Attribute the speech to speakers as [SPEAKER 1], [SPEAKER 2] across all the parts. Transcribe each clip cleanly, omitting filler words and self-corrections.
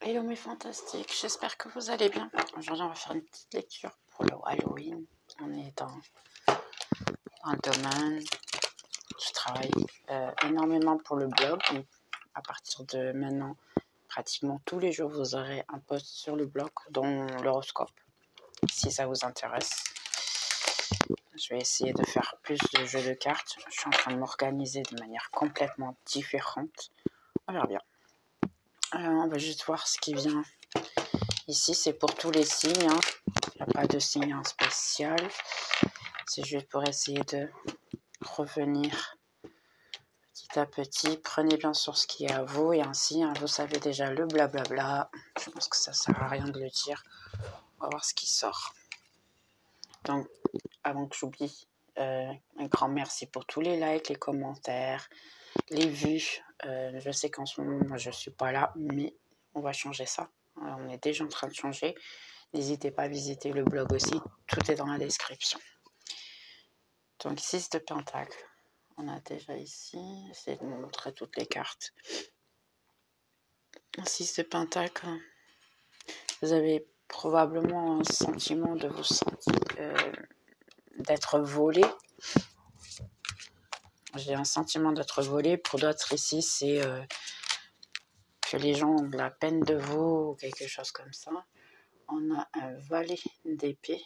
[SPEAKER 1] Hello mes fantastiques, j'espère que vous allez bien. Aujourd'hui on va faire une petite lecture pour le Halloween. On est dans un domaine, je travaille énormément pour le blog. Donc, à partir de maintenant, pratiquement tous les jours vous aurez un post sur le blog dont l'horoscope, si ça vous intéresse. Je vais essayer de faire plus de jeux de cartes. Je suis en train de m'organiser de manière complètement différente. On verra bien. On va juste voir ce qui vient. Ici, c'est pour tous les signes. Il n'y a pas de signe en spécial. C'est juste pour essayer de revenir petit à petit. Prenez bien sûr ce qui est à vous. Et ainsi, vous savez déjà le blablabla. Je pense que ça ne sert à rien de le dire. On va voir ce qui sort. Donc, avant que j'oublie, un grand merci pour tous les likes, les commentaires, les vues. Je sais qu'en ce moment, je ne suis pas là, mais on va changer ça. On est déjà en train de changer. N'hésitez pas à visiter le blog aussi, tout est dans la description. Donc 6 de pentacle, on a déjà ici, j'essaie de vous montrer toutes les cartes. 6 de pentacle, vous avez probablement un sentiment de vous sentir, d'être volé. J'ai un sentiment d'être volé, pour d'autres ici c'est que les gens ont de la peine de vous ou quelque chose comme ça. On a un valet d'épée,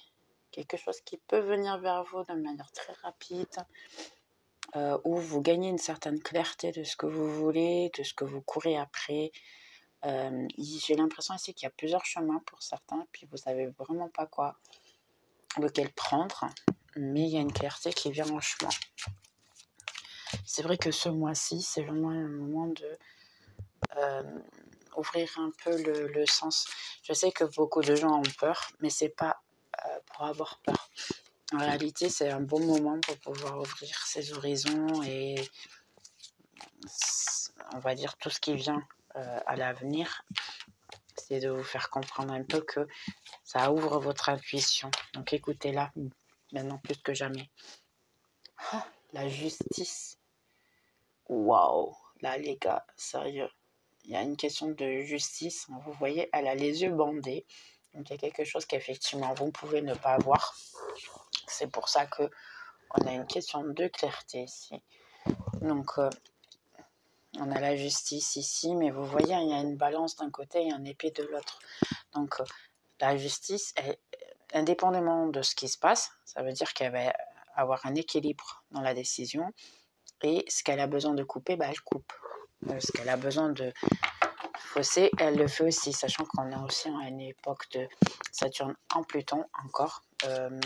[SPEAKER 1] quelque chose qui peut venir vers vous de manière très rapide, où vous gagnez une certaine clarté de ce que vous voulez, de ce que vous courez après. J'ai l'impression ici qu'il y a plusieurs chemins pour certains, puis vous savez vraiment pas lequel prendre, mais il y a une clarté qui vient en chemin. C'est vrai que ce mois-ci, c'est vraiment un moment de ouvrir un peu le sens. Je sais que beaucoup de gens ont peur, mais c'est pas pour avoir peur. En réalité, c'est un bon moment pour pouvoir ouvrir ses horizons et on va dire tout ce qui vient à l'avenir. C'est de vous faire comprendre un peu que ça ouvre votre intuition. Donc écoutez-la maintenant plus que jamais. Ah, la justice. Waouh! Là les gars, sérieux. Il y a une question de justice. Vous voyez, elle a les yeux bandés. Donc il y a quelque chose qu'effectivement vous pouvez ne pas voir. C'est pour ça que on a une question de clarté ici. Donc on a la justice ici, mais vous voyez, il y a une balance d'un côté et un épée de l'autre. Donc la justice, indépendamment de ce qui se passe, ça veut dire qu'elle va avoir un équilibre dans la décision. Et ce qu'elle a besoin de couper, elle coupe. Ce qu'elle a besoin de fausser, elle le fait aussi, sachant qu'on a aussi à une époque de Saturne en Pluton encore.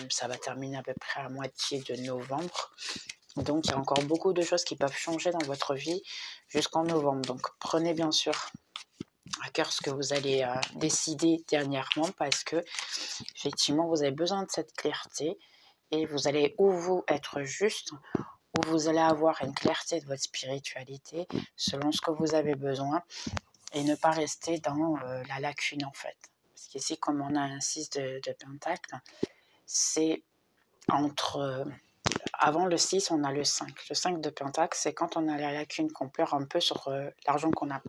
[SPEAKER 1] Ça va terminer à peu près à moitié de novembre. Donc il y a encore beaucoup de choses qui peuvent changer dans votre vie jusqu'en novembre. Donc prenez bien sûr à cœur ce que vous allez décider dernièrement, parce que effectivement vous avez besoin de cette clarté et vous allez ou vous être juste, où vous allez avoir une clarté de votre spiritualité selon ce que vous avez besoin et ne pas rester dans la lacune en fait. Parce qu'ici, comme on a un 6 de pentacle, c'est entre... avant le 6, on a le 5. Le 5 de pentacle, c'est quand on a la lacune, qu'on pleure un peu sur l'argent qu'on a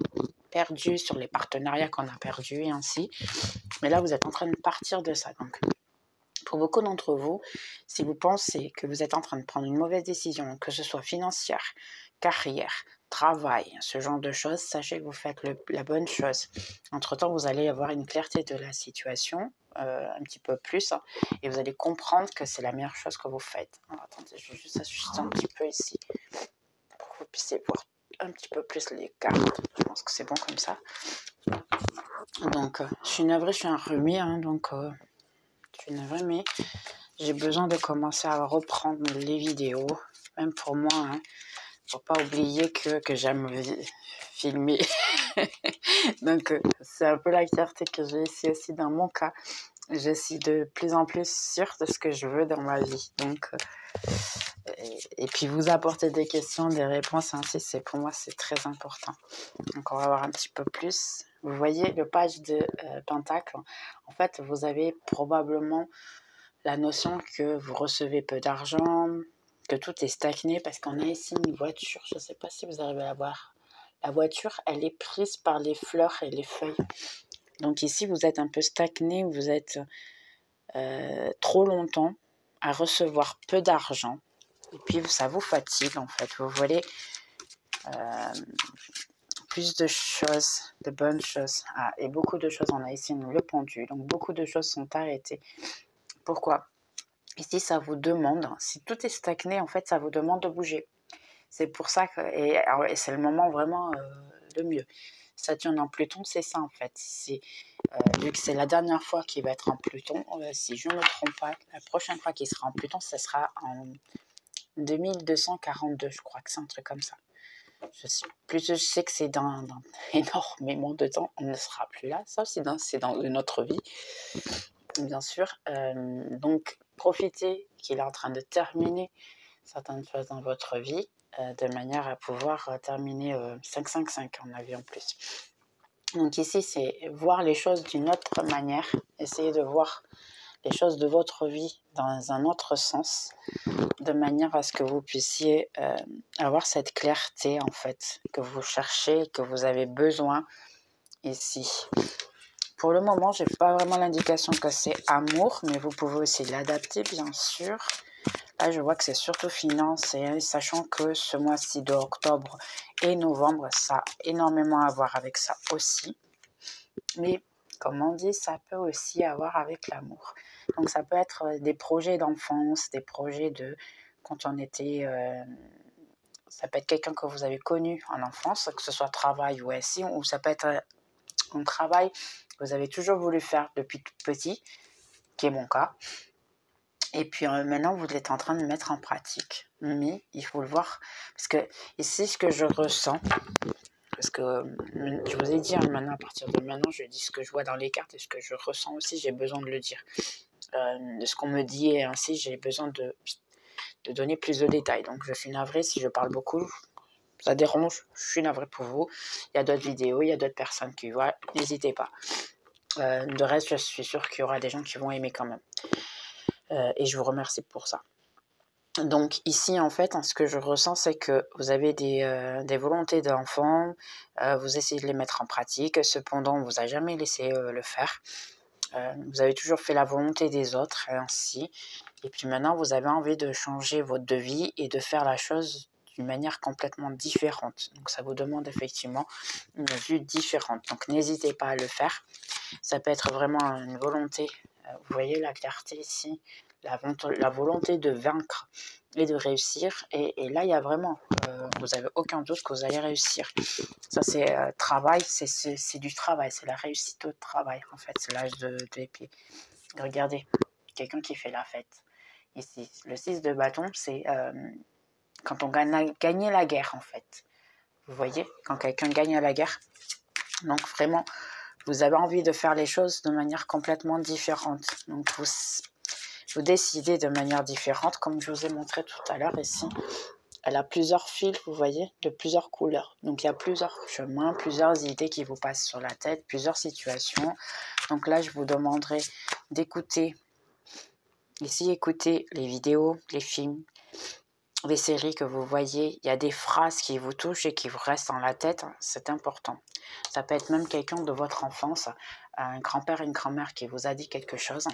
[SPEAKER 1] perdu, sur les partenariats qu'on a perdus et ainsi. Mais là, vous êtes en train de partir de ça. Donc, pour beaucoup d'entre vous, si vous pensez que vous êtes en train de prendre une mauvaise décision, que ce soit financière, carrière, travail, ce genre de choses, sachez que vous faites la bonne chose. Entre-temps, vous allez avoir une clarté de la situation, un petit peu plus, et vous allez comprendre que c'est la meilleure chose que vous faites. Alors, attendez, je vais juste ajuster un petit peu ici, pour que vous puissiez voir un petit peu plus les cartes. Je pense que c'est bon comme ça. Donc, je suis navrée, je suis un rhume, donc... je suis navrée, mais j'ai besoin de commencer à reprendre les vidéos, même pour moi, hein. Faut pas oublier que j'aime filmer. Donc c'est un peu la clarté que j'ai ici aussi dans mon cas. Je suis de plus en plus sûre de ce que je veux dans ma vie. Donc et puis vous apporter des questions, des réponses, ainsi, pour moi c'est très important. Donc on va voir un petit peu plus. Vous voyez le page de Pentacle. En fait, vous avez probablement la notion que vous recevez peu d'argent, que tout est stagné, parce qu'on a ici une voiture. Je ne sais pas si vous arrivez à la voir. La voiture, elle est prise par les fleurs et les feuilles. Donc ici, vous êtes un peu stagné, vous êtes trop longtemps à recevoir peu d'argent. Et puis, ça vous fatigue, en fait. Vous voulez plus de choses, de bonnes choses. Ah, et beaucoup de choses, on a ici le pendu. Donc, beaucoup de choses sont arrêtées. Pourquoi? Ici, ça vous demande, si tout est stagné, en fait, ça vous demande de bouger. C'est pour ça que, et c'est le moment vraiment le mieux. Saturne en Pluton, c'est ça en fait. Vu que c'est la dernière fois qu'il va être en Pluton, si je ne me trompe pas, la prochaine fois qu'il sera en Pluton, ce sera en 2242, je crois que c'est un truc comme ça. Je sais que c'est dans énormément de temps, on ne sera plus là. Ça, c'est dans une autre vie, bien sûr. Donc, profitez qu'il est en train de terminer certaines choses dans votre vie, de manière à pouvoir terminer 555 en avion plus. Donc ici, c'est voir les choses d'une autre manière, essayer de voir les choses de votre vie dans un autre sens, de manière à ce que vous puissiez avoir cette clarté en fait, que vous cherchez, que vous avez besoin ici. Pour le moment, je n'ai pas vraiment l'indication que c'est amour, mais vous pouvez aussi l'adapter bien sûr. Là, je vois que c'est surtout financier, sachant que ce mois-ci de octobre et novembre, ça a énormément à voir avec ça aussi. Mais comme on dit, ça peut aussi avoir avec l'amour. Donc ça peut être des projets d'enfance, des projets de quand on était... ça peut être quelqu'un que vous avez connu en enfance, que ce soit travail ou ainsi, ou ça peut être un travail que vous avez toujours voulu faire depuis tout petit, qui est mon cas. Et puis maintenant, vous êtes en train de mettre en pratique. Mais il faut le voir. Parce que ici, ce que je ressens, parce que je vous ai dit, maintenant, à partir de maintenant, je dis ce que je vois dans les cartes et ce que je ressens aussi, j'ai besoin de le dire. De ce qu'on me dit et ainsi, j'ai besoin de donner plus de détails. Donc, je suis navrée si je parle beaucoup. Ça dérange, je suis navrée pour vous. Il y a d'autres vidéos, il y a d'autres personnes qui voient. N'hésitez pas. De reste, je suis sûre qu'il y aura des gens qui vont aimer quand même. Et je vous remercie pour ça. Donc ici, en fait, ce que je ressens, c'est que vous avez des volontés d'enfant, vous essayez de les mettre en pratique, cependant, on ne vous a jamais laissé le faire. Vous avez toujours fait la volonté des autres, et ainsi. Et puis maintenant, vous avez envie de changer votre vie et de faire la chose d'une manière complètement différente. Donc ça vous demande effectivement une vue différente. Donc n'hésitez pas à le faire. Ça peut être vraiment une volonté. Vous voyez la clarté ici, la volonté de vaincre et de réussir. Et là, il y a vraiment, vous n'avez aucun doute que vous allez réussir. Ça, c'est travail, c'est du travail, c'est la réussite au travail, en fait. C'est l'âge de l'épée. Regardez, quelqu'un qui fait la fête. Ici, le 6 de bâton, c'est quand on gagne la guerre, en fait. Vous voyez, quand quelqu'un gagne la guerre. Donc, vraiment, vous avez envie de faire les choses de manière complètement différente. Donc, vous décidez de manière différente, comme je vous ai montré tout à l'heure ici. Elle a plusieurs fils, vous voyez, de plusieurs couleurs. Donc, il y a plusieurs chemins, plusieurs idées qui vous passent sur la tête, plusieurs situations. Donc là, je vous demanderai d'écouter, ici, écoutez les vidéos, les films, les séries que vous voyez. Il y a des phrases qui vous touchent et qui vous restent dans la tête. C'est important. Ça peut être même quelqu'un de votre enfance, un grand-père, une grand-mère qui vous a dit quelque chose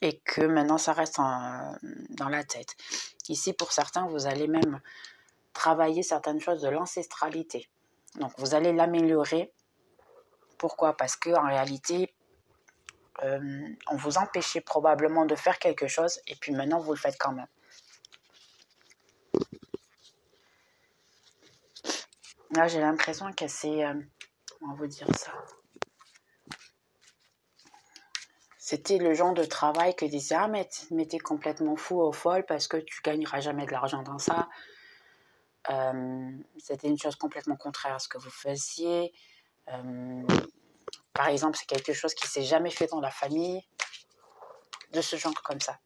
[SPEAKER 1] et que maintenant ça reste dans la tête. Ici, pour certains, vous allez même travailler certaines choses de l'ancestralité. Donc, vous allez l'améliorer. Pourquoi? Parce qu'en réalité, on vous empêchait probablement de faire quelque chose et puis maintenant, vous le faites quand même. Là, j'ai l'impression que c'est... comment vous dire ça? C'était le genre de travail que disait « Ah, mais t'es complètement fou ou folle parce que tu gagneras jamais de l'argent dans ça. » C'était une chose complètement contraire à ce que vous faisiez. Par exemple, c'est quelque chose qui ne s'est jamais fait dans la famille, de ce genre comme ça.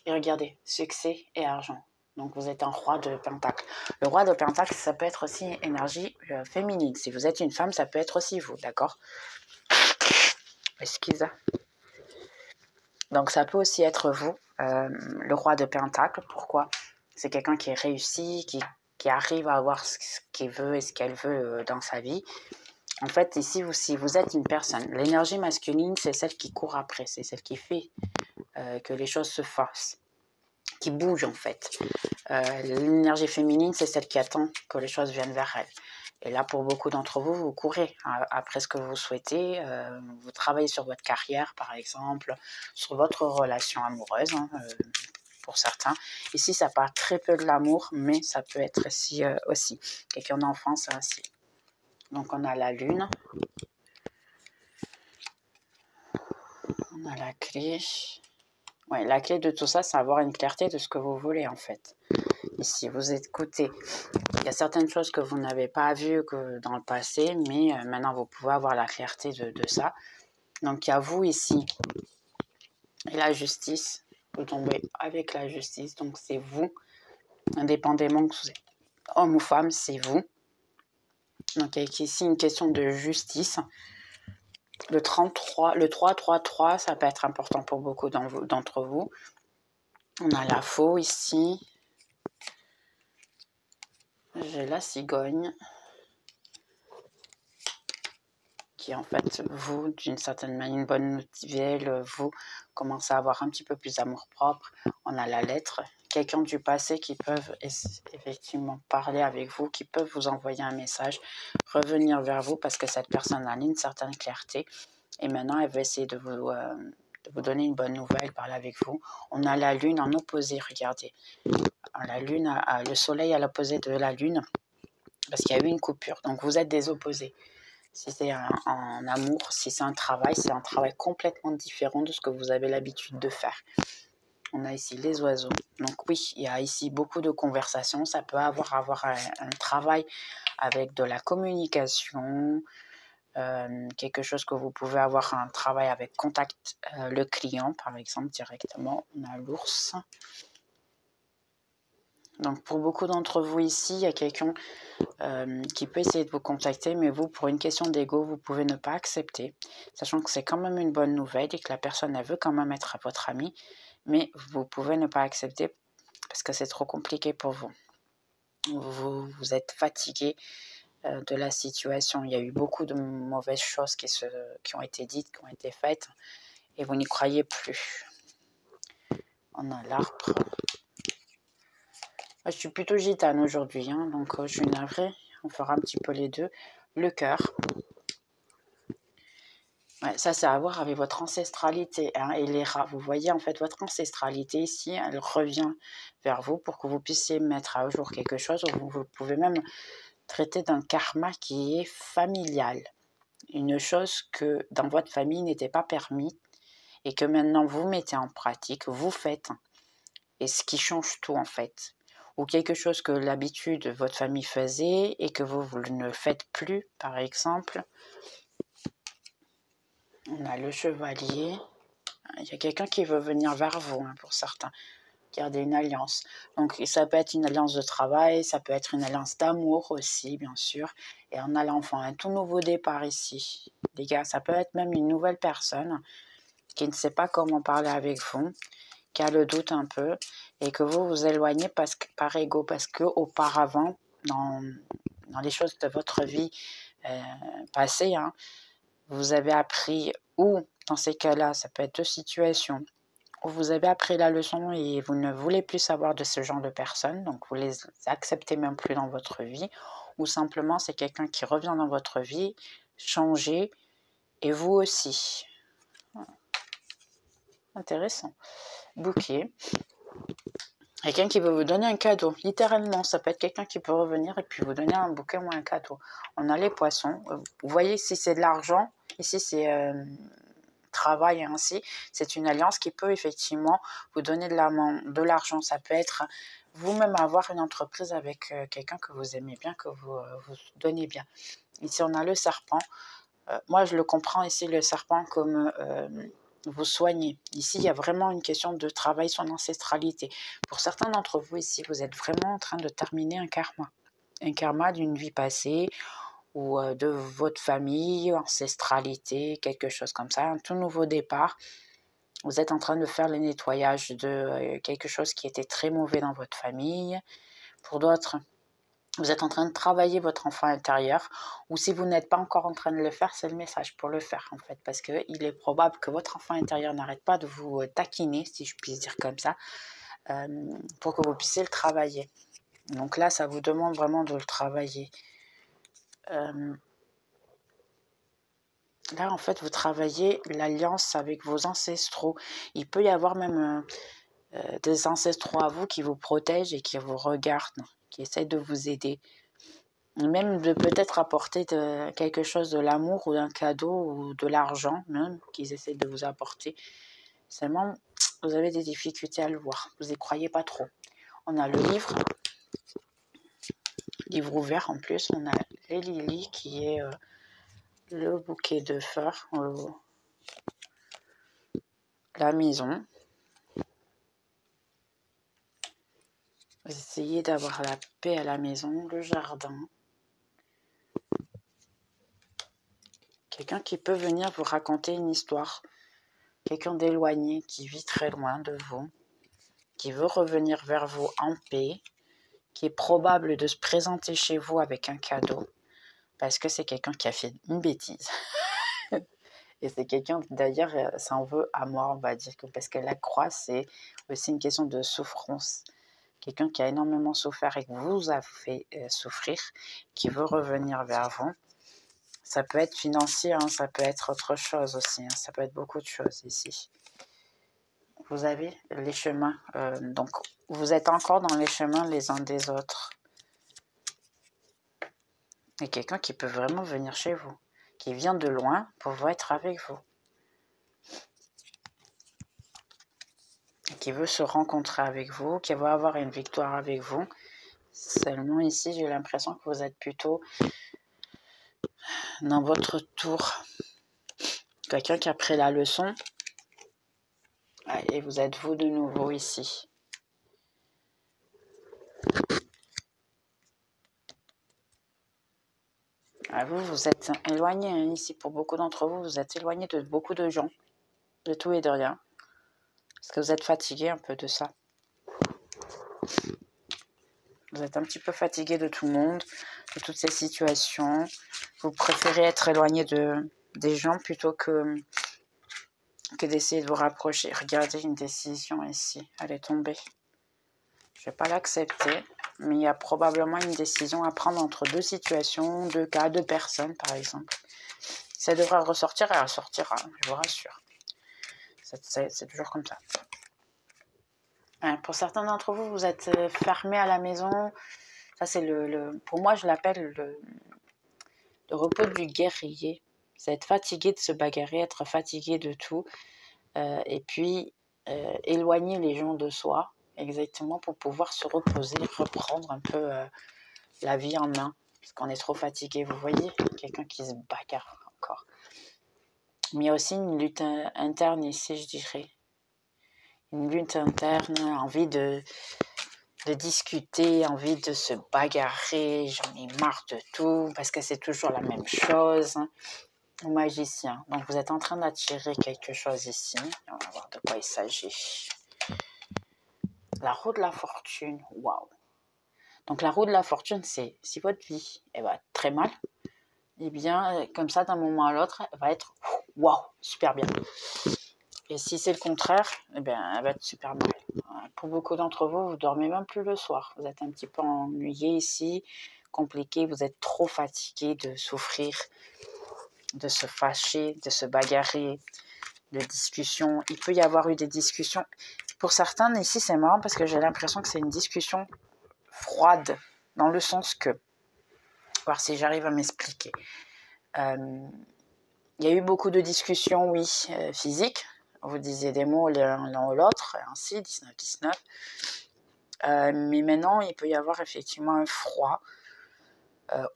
[SPEAKER 1] Et regardez, succès et argent. Donc, vous êtes un roi de pentacle. Le roi de pentacle, ça peut être aussi énergie féminine. Si vous êtes une femme, ça peut être aussi vous, d'accord? Excusez. Donc, ça peut aussi être vous, le roi de pentacle. Pourquoi? C'est quelqu'un qui est réussi, qui arrive à avoir ce qu'il veut et ce qu'elle veut dans sa vie. En fait, ici, si vous êtes une personne, l'énergie masculine, c'est celle qui court après, c'est celle qui fait que les choses se fassent, qui bouge en fait. L'énergie féminine, c'est celle qui attend que les choses viennent vers elle. Et là, pour beaucoup d'entre vous, vous courez après ce que vous souhaitez. Vous travaillez sur votre carrière, par exemple, sur votre relation amoureuse, hein, pour certains. Ici, ça parle très peu de l'amour, mais ça peut être ici aussi. Quelqu'un d'enfance ainsi. Donc, on a la lune. On a la clé. Ouais, la clé de tout ça, c'est avoir une clarté de ce que vous voulez, en fait. Ici, vous écoutez. Il y a certaines choses que vous n'avez pas vues que dans le passé, mais maintenant, vous pouvez avoir la clarté de ça. Donc, il y a vous ici et la justice. Vous tombez avec la justice. Donc, c'est vous, indépendamment que vous êtes homme ou femme, c'est vous. Donc, il y a ici une question de justice. Le 33, le 3-3-3, ça peut être important pour beaucoup d'entre vous. On a la faux ici. J'ai la cigogne. Qui est en fait, vous, d'une certaine manière, une bonne nouvelle, vous commencez à avoir un petit peu plus d'amour-propre. On a la lettre. Quelqu'un du passé qui peuvent effectivement parler avec vous, qui peuvent vous envoyer un message, revenir vers vous parce que cette personne a une certaine clarté. Et maintenant, elle va essayer de vous donner une bonne nouvelle, parler avec vous. On a la lune en opposé, regardez. La lune, le soleil à l'opposé de la lune, parce qu'il y a eu une coupure. Donc, vous êtes des opposés. Si c'est un amour, si c'est un travail complètement différent de ce que vous avez l'habitude de faire. On a ici les oiseaux. Donc oui, il y a ici beaucoup de conversations. Ça peut avoir un travail avec de la communication, quelque chose que vous pouvez avoir un travail avec contact le client, par exemple, directement. On a l'ours. Donc pour beaucoup d'entre vous ici, il y a quelqu'un qui peut essayer de vous contacter, mais vous, pour une question d'ego, vous pouvez ne pas accepter, sachant que c'est quand même une bonne nouvelle et que la personne, elle veut quand même être votre amie, mais vous pouvez ne pas accepter parce que c'est trop compliqué pour vous. Vous êtes fatigué de la situation. Il y a eu beaucoup de mauvaises choses qui ont été dites, qui ont été faites, et vous n'y croyez plus. On a l'arbre. Je suis plutôt gitane aujourd'hui, hein, donc je suis navrée. On fera un petit peu les deux. Le cœur. Ouais, ça, c'est à voir avec votre ancestralité, hein, et les rats. Vous voyez, en fait, votre ancestralité ici, elle revient vers vous pour que vous puissiez mettre à jour quelque chose. Ou vous pouvez même traiter d'un karma qui est familial. Une chose que dans votre famille n'était pas permis et que maintenant vous mettez en pratique, vous faites. Et ce qui change tout, en fait. Ou quelque chose que l'habitude votre famille faisait et que vous ne faites plus, par exemple. On a le chevalier. Il y a quelqu'un qui veut venir vers vous, hein, pour certains. Garder une alliance. Donc, ça peut être une alliance de travail, ça peut être une alliance d'amour aussi, bien sûr. Et on a l'enfant, un tout nouveau départ ici. Les gars, ça peut être même une nouvelle personne qui ne sait pas comment parler avec vous, qui a le doute un peu, et que vous vous éloignez par ego, parce que auparavant, dans les choses de votre vie passée, hein, vous avez appris, ou dans ces cas-là, ça peut être deux situations, où vous avez appris la leçon et vous ne voulez plus savoir de ce genre de personnes, donc vous les acceptez même plus dans votre vie, ou simplement c'est quelqu'un qui revient dans votre vie, changer, et vous aussi. Intéressant. Bouquet. Quelqu'un qui veut vous donner un cadeau, littéralement, ça peut être quelqu'un qui peut revenir et puis vous donner un bouquet ou un cadeau. On a les poissons, vous voyez, si c'est de l'argent, ici c'est travail et ainsi, c'est une alliance qui peut effectivement vous donner de l'argent. Ça peut être vous-même avoir une entreprise avec quelqu'un que vous aimez bien, que vous donnez bien. Ici on a le serpent, moi je le comprends ici, le serpent comme vous soigner. Ici, il y a vraiment une question de travail sur l'ancestralité. Pour certains d'entre vous ici, vous êtes vraiment en train de terminer un karma. Un karma d'une vie passée ou de votre famille, ancestralité, quelque chose comme ça, un tout nouveau départ. Vous êtes en train de faire le nettoyage de quelque chose qui était très mauvais dans votre famille. Pour d'autres, Vous êtes en train de travailler votre enfant intérieur, ou si vous n'êtes pas encore en train de le faire, c'est le message pour le faire en fait, parce qu'il est probable que votre enfant intérieur n'arrête pas de vous taquiner, si je puis dire comme ça, pour que vous puissiez le travailler. Donc là, ça vous demande vraiment de le travailler. Là, en fait, vous travaillez l'alliance avec vos ancestraux. Il peut y avoir même des ancestraux à vous qui vous protègent et qui vous regardent, qui essayent de vous aider. Même de peut-être apporter quelque chose de l'amour ou d'un cadeau ou de l'argent même qu'ils essaient de vous apporter. Seulement, vous avez des difficultés à le voir. Vous n'y croyez pas trop. On a le livre ouvert en plus. On a les lilies qui est le bouquet de fleurs, la maison. Vous essayez d'avoir la paix à la maison, le jardin. Quelqu'un qui peut venir vous raconter une histoire. Quelqu'un d'éloigné qui vit très loin de vous, qui veut revenir vers vous en paix, qui est probable de se présenter chez vous avec un cadeau, parce que c'est quelqu'un qui a fait une bêtise. Et c'est quelqu'un, d'ailleurs, ça en veut à moi, on va dire, parce que la croix, c'est aussi une question de souffrance. Quelqu'un qui a énormément souffert et que vous a fait souffrir, qui veut revenir vers vous. Ça peut être financier, hein, ça peut être autre chose aussi, hein, ça peut être beaucoup de choses ici. Vous avez les chemins, donc vous êtes encore dans les chemins les uns des autres. Et quelqu'un qui peut vraiment venir chez vous, qui vient de loin pour être avec vous. Qui veut se rencontrer avec vous, qui veut avoir une victoire avec vous. Seulement ici, j'ai l'impression que vous êtes plutôt dans votre tour. Quelqu'un qui a pris la leçon. Et vous êtes vous de nouveau ici. Vous êtes éloigné hein, ici. Pour beaucoup d'entre vous, vous êtes éloigné de beaucoup de gens. De tout et de rien. Parce que vous êtes fatigué un peu de ça. Vous êtes un petit peu fatigué de tout le monde, de toutes ces situations. Vous préférez être éloigné des gens plutôt que d'essayer de vous rapprocher. Regardez une décision ici, elle est tombée. Je ne vais pas l'accepter, mais il y a probablement une décision à prendre entre deux situations, deux cas, deux personnes par exemple. Ça devrait ressortir et elle ressortira, je vous rassure. C'est toujours comme ça. Pour certains d'entre vous, vous êtes fermés à la maison. Ça, c'est pour moi, je l'appelle le repos du guerrier. Vous êtes fatigué de se bagarrer, être fatigué de tout. Et puis, éloigner les gens de soi, exactement, pour pouvoir se reposer, reprendre un peu la vie en main. Parce qu'on est trop fatigué, vous voyez, quelqu'un qui se bagarre encore. Mais il y a aussi une lutte interne ici, je dirais. Une lutte interne, envie de discuter, envie de se bagarrer, j'en ai marre de tout, parce que c'est toujours la même chose. Magicien, donc vous êtes en train d'attirer quelque chose ici, on va voir de quoi il s'agit. La roue de la fortune, waouh. Donc la roue de la fortune, c'est si votre vie elle va très mal, et bien comme ça d'un moment à l'autre, elle va être waouh, super bien. Et si c'est le contraire, eh bien, elle va être super mal. Pour beaucoup d'entre vous, vous dormez même plus le soir. Vous êtes un petit peu ennuyé ici, compliqué, vous êtes trop fatigué de souffrir, de se fâcher, de se bagarrer, de discussions. Il peut y avoir eu des discussions. Pour certains, ici, c'est marrant parce que j'ai l'impression que c'est une discussion froide, dans le sens que, voir si j'arrive à m'expliquer. Il y a eu beaucoup de discussions, oui, physiques. Vous disiez des mots l'un ou l'autre, ainsi, 19-19. Mais maintenant, il peut y avoir effectivement un froid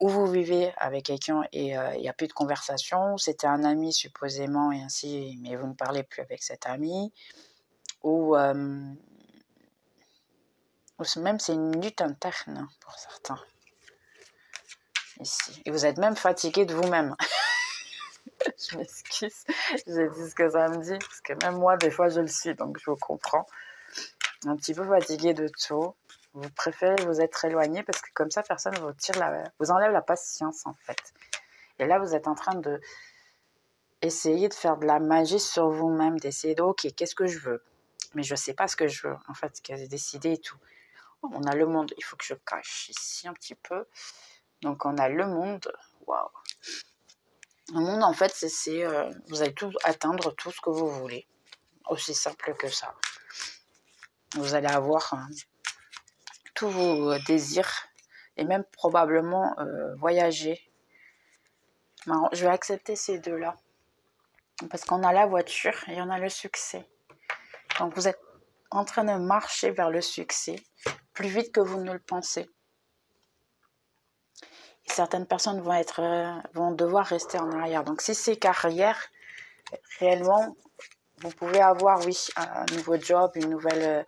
[SPEAKER 1] où vous vivez avec quelqu'un et il n'y a plus de conversation. C'était un ami supposément et ainsi, mais vous ne parlez plus avec cet ami. Ou même c'est une lutte interne pour certains. Ici. Et vous êtes même fatigué de vous-même. Je m'excuse, j'ai dit ce que ça me dit, parce que même moi, des fois, je le suis, donc je vous comprends. Un petit peu fatigué de tout. Vous préférez vous être éloigné parce que comme ça, personne ne vous enlève la patience en fait. Et là, vous êtes en train de essayer de faire de la magie sur vous-même, d'essayer de, ok, qu'est-ce que je veux? Mais je ne sais pas ce que je veux, en fait, ce que j'ai décidé et tout. On a le monde, il faut que je cache ici un petit peu. Donc, on a le monde, waouh. Le monde, en fait, vous allez tout atteindre tout ce que vous voulez. Aussi simple que ça. Vous allez avoir tous vos désirs et même probablement voyager. Je vais accepter ces deux-là. Parce qu'on a la voiture et on a le succès. Donc vous êtes en train de marcher vers le succès plus vite que vous ne le pensez. Et certaines personnes vont devoir rester en arrière. Donc si c'est carrière, réellement, vous pouvez avoir, oui, un nouveau job, une nouvelle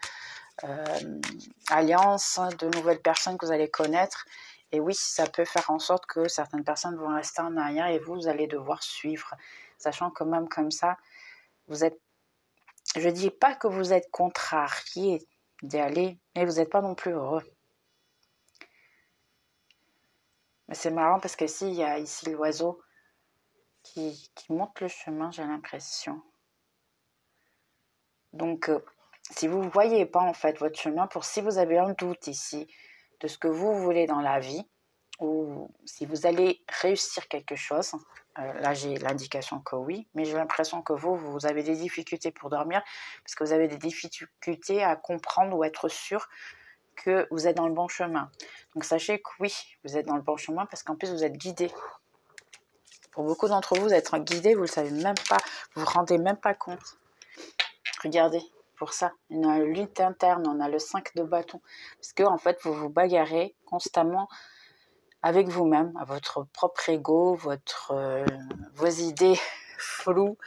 [SPEAKER 1] alliance, de nouvelles personnes que vous allez connaître. Et oui, ça peut faire en sorte que certaines personnes vont rester en arrière et vous allez devoir suivre. Sachant que même comme ça, vous êtes, je ne dis pas que vous êtes contrarié d'y aller, mais vous n'êtes pas non plus heureux. Mais c'est marrant parce que s'il y a ici l'oiseau qui monte le chemin, j'ai l'impression. Donc, si vous ne voyez pas en fait votre chemin, si vous avez un doute ici de ce que vous voulez dans la vie, ou si vous allez réussir quelque chose, là j'ai l'indication que oui, mais j'ai l'impression que vous avez des difficultés pour dormir, parce que vous avez des difficultés à comprendre ou être sûr que vous êtes dans le bon chemin. Donc sachez que oui, vous êtes dans le bon chemin, parce qu'en plus vous êtes guidé. Pour beaucoup d'entre vous, être guidé, vous ne le savez même pas, vous ne vous rendez même pas compte. Regardez, pour ça, on a la lutte interne, on a le 5 de bâton. Parce que en fait, vous vous bagarrez constamment avec vous-même, à votre propre ego, vos idées floues,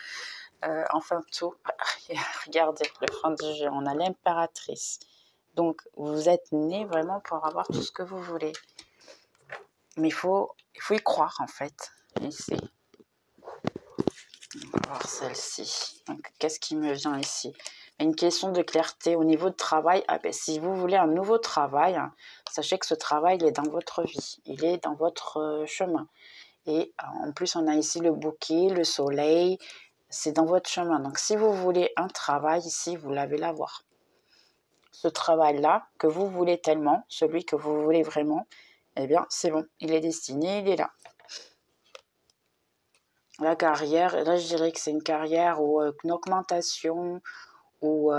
[SPEAKER 1] enfin tout. Regardez, le fin du jeu, on a l'impératrice. Donc, vous êtes né vraiment pour avoir tout ce que vous voulez. Mais il faut y croire, en fait. Ici. On va voir celle-ci. Donc, qu'est-ce qui me vient ici? Une question de clarté au niveau de travail. Ah ben, si vous voulez un nouveau travail, sachez que ce travail, il est dans votre vie. Il est dans votre chemin. Et en plus, on a ici le bouquet, le soleil. C'est dans votre chemin. Donc, si vous voulez un travail ici, vous l'avez l'avoir. Ce travail-là, que vous voulez tellement, celui que vous voulez vraiment, eh bien, c'est bon. Il est destiné, il est là. La carrière, là, je dirais que c'est une carrière ou une augmentation ou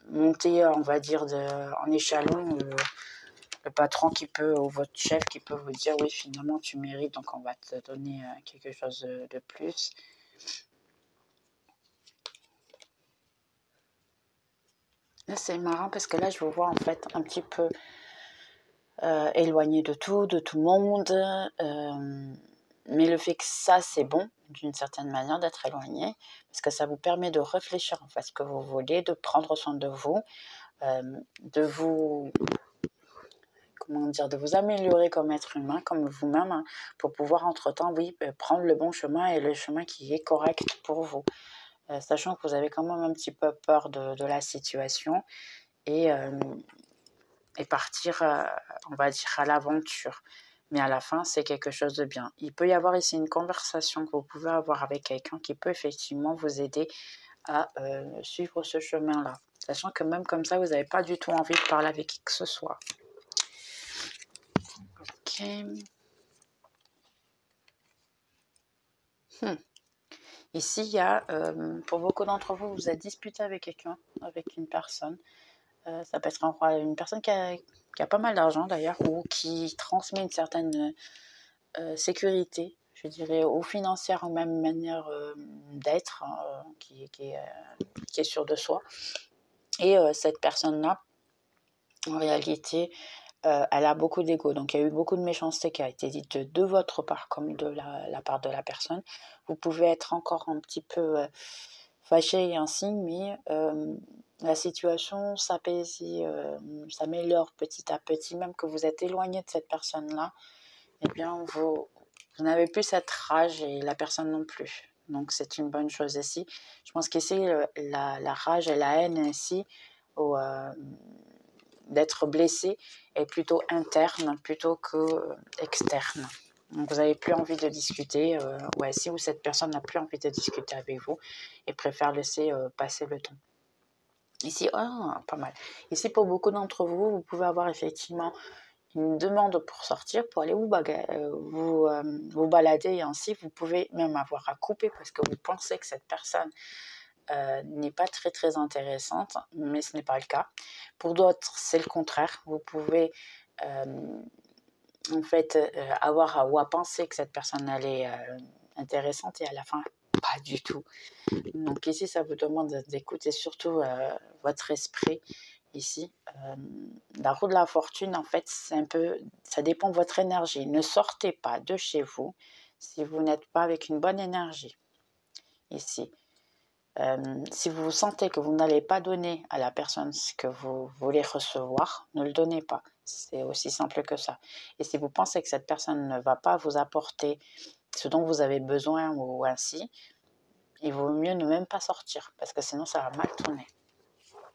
[SPEAKER 1] monter, on va dire, en échelon. Le patron ou votre chef qui peut vous dire, oui, finalement, tu mérites, donc on va te donner quelque chose de plus. Là, c'est marrant parce que là, je vous vois en fait un petit peu éloigné de tout le monde. Mais le fait que ça, c'est bon, d'une certaine manière, d'être éloigné, parce que ça vous permet de réfléchir en fait ce que vous voulez, de prendre soin de vous, de vous, comment dire, de vous améliorer comme être humain, comme vous-même, hein, pour pouvoir entre-temps, oui, prendre le bon chemin et le chemin qui est correct pour vous. Sachant que vous avez quand même un petit peu peur de la situation et partir, on va dire, à l'aventure. Mais à la fin, c'est quelque chose de bien. Il peut y avoir ici une conversation que vous pouvez avoir avec quelqu'un qui peut effectivement vous aider à suivre ce chemin-là. Sachant que même comme ça, vous n'avez pas du tout envie de parler avec qui que ce soit. Ok. Ici, il y a, pour beaucoup d'entre vous, vous êtes disputé avec quelqu'un, avec une personne. Ça peut être une personne qui a pas mal d'argent d'ailleurs, ou qui transmet une certaine sécurité, je dirais, ou financière, ou même manière d'être, qui est sûre de soi. Et cette personne-là, en réalité, elle a beaucoup d'ego. Donc, il y a eu beaucoup de méchanceté qui a été dite de votre part comme de la part de la personne. Vous pouvez être encore un petit peu fâché et ainsi, mais la situation s'apaise, s'améliore petit à petit, même que vous êtes éloigné de cette personne-là, eh bien, vous n'avez plus cette rage et la personne non plus. Donc, c'est une bonne chose ici. Je pense qu'ici, la rage et la haine ici, d'être blessé est plutôt interne plutôt que externe. Donc vous n'avez plus envie de discuter, ouais, si ou cette personne n'a plus envie de discuter avec vous et préfère laisser passer le temps. Ici, pas mal. Ici, pour beaucoup d'entre vous, vous pouvez avoir effectivement une demande pour sortir, pour aller vous balader, et ainsi, vous pouvez même avoir à couper parce que vous pensez que cette personne n'est pas très très intéressante, mais ce n'est pas le cas. Pour d'autres, c'est le contraire. Vous pouvez en fait avoir ou à penser que cette personne elle est intéressante et à la fin pas du tout. Donc ici ça vous demande d'écouter surtout votre esprit. Ici la roue de la fortune, en fait c'est un peu, ça dépend de votre énergie. Ne sortez pas de chez vous si vous n'êtes pas avec une bonne énergie. Ici si vous sentez que vous n'allez pas donner à la personne ce que vous voulez recevoir, ne le donnez pas. C'est aussi simple que ça. Et si vous pensez que cette personne ne va pas vous apporter ce dont vous avez besoin ou ainsi, il vaut mieux ne même pas sortir parce que sinon ça va mal tourner.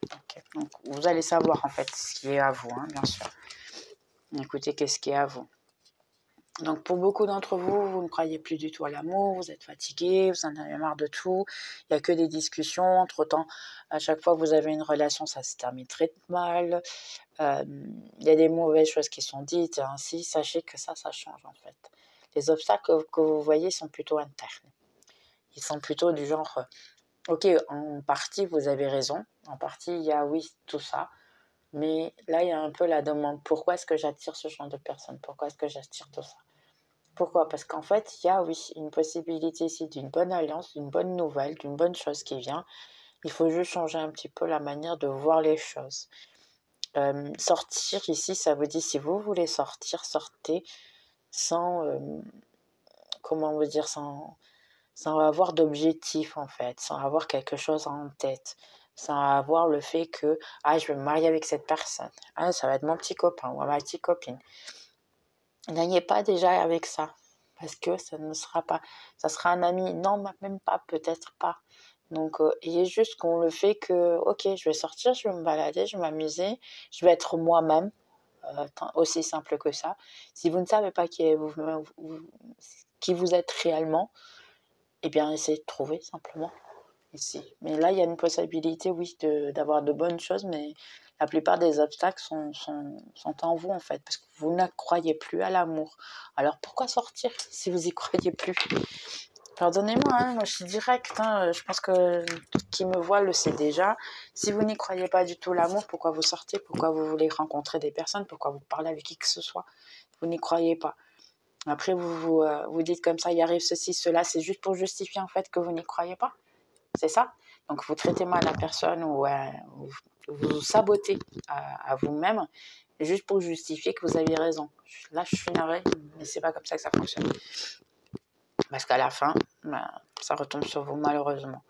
[SPEAKER 1] Okay. Donc vous allez savoir en fait ce qui est à vous, hein, bien sûr. Écoutez, qu'est-ce qui est à vous. Donc pour beaucoup d'entre vous, vous ne croyez plus du tout à l'amour, vous êtes fatigué, vous en avez marre de tout, il n'y a que des discussions, entre-temps, à chaque fois que vous avez une relation, ça se termine très mal, il y a des mauvaises choses qui sont dites, et ainsi, sachez que ça change en fait. Les obstacles que vous voyez sont plutôt internes. Ils sont plutôt du genre, ok, en partie vous avez raison, en partie il y a oui, tout ça, mais là il y a un peu la demande, pourquoi est-ce que j'attire ce genre de personnes, pourquoi est-ce que j'attire tout ça? Pourquoi? Parce qu'en fait, il y a, oui, une possibilité ici d'une bonne alliance, d'une bonne nouvelle, d'une bonne chose qui vient. Il faut juste changer un petit peu la manière de voir les choses. Sortir ici, ça vous dit, si vous voulez sortir, sortez sans, comment vous dire, sans avoir d'objectif en fait, sans avoir quelque chose en tête, sans avoir le fait que, ah, je vais me marier avec cette personne, ah, ça va être mon petit copain ou ma petite copine. N'ayez pas déjà avec ça. Parce que ça ne sera pas, ça sera un ami, non, même pas, peut-être pas. Donc, ayez juste qu'on le fait que, ok, je vais sortir, je vais me balader, je vais m'amuser, je vais être moi-même, aussi simple que ça. Si vous ne savez pas qui vous êtes réellement, eh bien, essayez de trouver simplement ici. Mais là, il y a une possibilité, oui, d'avoir de bonnes choses, mais la plupart des obstacles sont en vous, en fait, parce que vous ne croyez plus à l'amour. Alors, pourquoi sortir si vous n'y croyez plus? Pardonnez-moi, hein, moi je suis directe, hein, je pense que qui me voit le sait déjà. Si vous n'y croyez pas du tout l'amour, pourquoi vous sortez? Pourquoi vous voulez rencontrer des personnes? Pourquoi vous parlez avec qui que ce soit? Vous n'y croyez pas. Après, vous dites comme ça, il arrive ceci, cela, c'est juste pour justifier en fait que vous n'y croyez pas. C'est ça. Donc vous traitez mal la personne ou vous sabotez à vous-même juste pour justifier que vous aviez raison. Là, je suis navrée, mais c'est pas comme ça que ça fonctionne. Parce qu'à la fin, ça retombe sur vous malheureusement.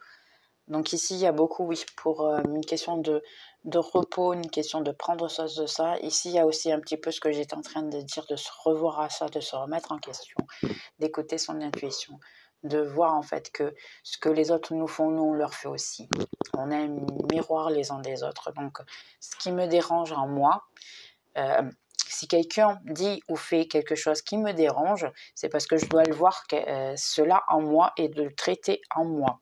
[SPEAKER 1] Donc ici, il y a beaucoup, oui, pour une question de repos, une question de prendre soin de ça. Ici, il y a aussi un petit peu ce que j'étais en train de dire, de se revoir à ça, de se remettre en question, d'écouter son intuition, de voir en fait que ce que les autres nous font, nous on leur fait aussi. On est un miroir les uns des autres. Donc ce qui me dérange en moi, si quelqu'un dit ou fait quelque chose qui me dérange, c'est parce que je dois le voir cela en moi et de le traiter en moi.